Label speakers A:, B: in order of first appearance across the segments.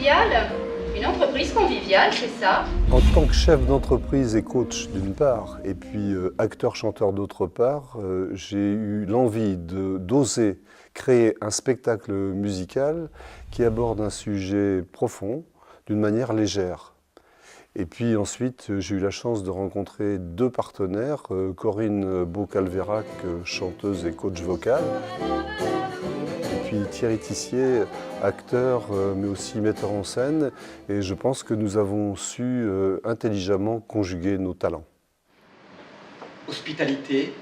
A: conviviale. Une entreprise conviviale, c'est ça?
B: En tant que chef d'entreprise et coach d'une part, et puis acteur-chanteur d'autre part, j'ai eu l'envie d'oser créer un spectacle musical qui aborde un sujet profond d'une manière légère. Et puis ensuite, j'ai eu la chance de rencontrer deux partenaires, Corinne Beau-Calvérac, chanteuse et coach vocal, et puis Thierry Tissier, acteur, mais aussi metteur en scène. Et je pense que nous avons su intelligemment conjuguer nos talents.
C: Hospitalité,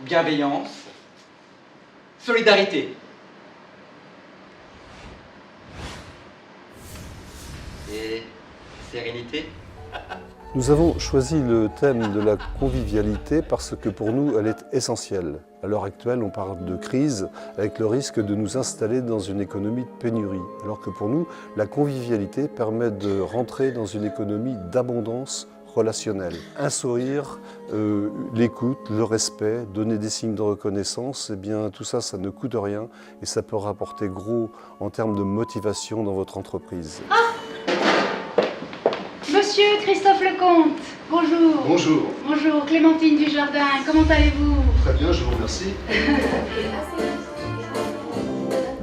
C: bienveillance, solidarité. Et sérénité.
B: Nous avons choisi le thème de la convivialité parce que pour nous, elle est essentielle. À l'heure actuelle, on parle de crise avec le risque de nous installer dans une économie de pénurie. Alors que pour nous, la convivialité permet de rentrer dans une économie d'abondance relationnelle. Un sourire, l'écoute, le respect, donner des signes de reconnaissance, eh bien tout ça, ça ne coûte rien et ça peut rapporter gros en termes de motivation dans votre entreprise.
A: Ah! Monsieur Christophe Lecomte, bonjour.
B: Bonjour.
A: Bonjour, Clémentine Dujardin, comment allez-vous?
B: Très bien, je vous remercie.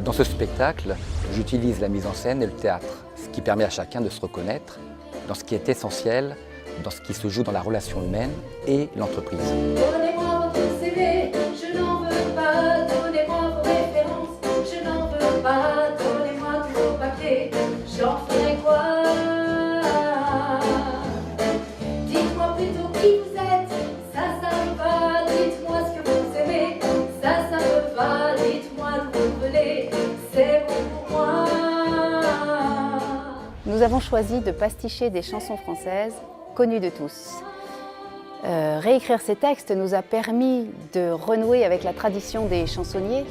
D: Dans ce spectacle, j'utilise la mise en scène et le théâtre, ce qui permet à chacun de se reconnaître dans ce qui est essentiel, dans ce qui se joue dans la relation humaine et l'entreprise.
E: Donnez-moi votre CV, je n'en veux pas. Donnez-moi vos références, je n'en veux pas. Donnez-moi tous vos papiers, j'en ferai quoi? Dites-moi plutôt qui vous êtes, ça me va. Dites-moi ce que vous aimez, ça me va. Dites-moi d'où vous venez, c'est bon pour moi.
F: Nous avons choisi de pasticher des chansons françaises connues de tous. Réécrire ces textes nous a permis de renouer avec la tradition des chansonniers.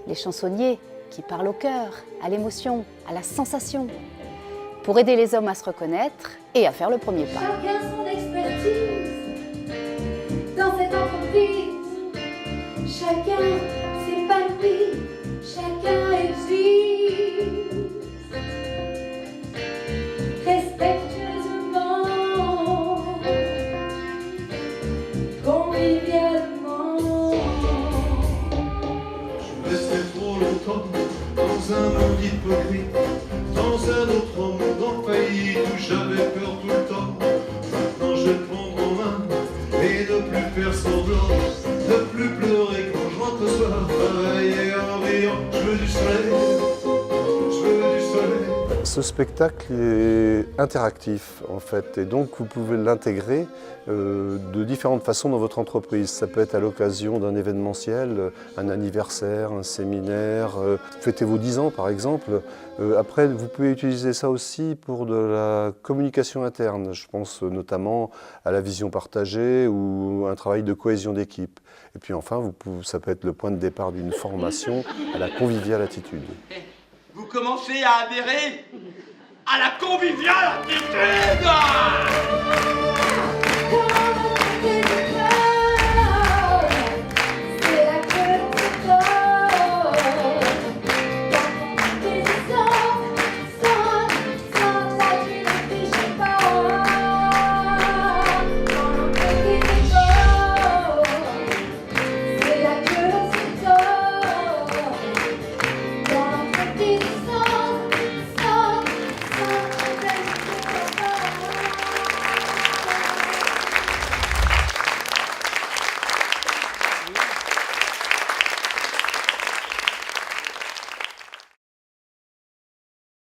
F: Les chansonniers qui parlent au cœur, à l'émotion, à la sensation, pour aider les hommes à se reconnaître et à faire le premier pas.
E: Chacun son expertise dans cette entreprise. Chacun s'épanouit, chacun réussit. Respectueusement, convivialement.
G: Je restais trop longtemps dans un monde hypocrite, dans un autre monde en faillite où j'avais peur tout le temps. Maintenant je vais te prendre en main et ne plus faire semblant, ne plus pleurer quand je rentre ce soir. Travailler en riant, je veux du soleil, je veux du soleil.
B: Ce spectacle est interactif en fait et donc vous pouvez l'intégrer de différentes façons dans votre entreprise. Ça peut être à l'occasion d'un événementiel, un anniversaire, un séminaire, fêtez vos 10 ans par exemple. Après vous pouvez utiliser ça aussi pour de la communication interne. Je pense notamment à la vision partagée ou un travail de cohésion d'équipe. Et puis enfin ça peut être le point de départ d'une formation à la conviviale attitude.
C: Vous commencez à adhérer à la conviviale attitude.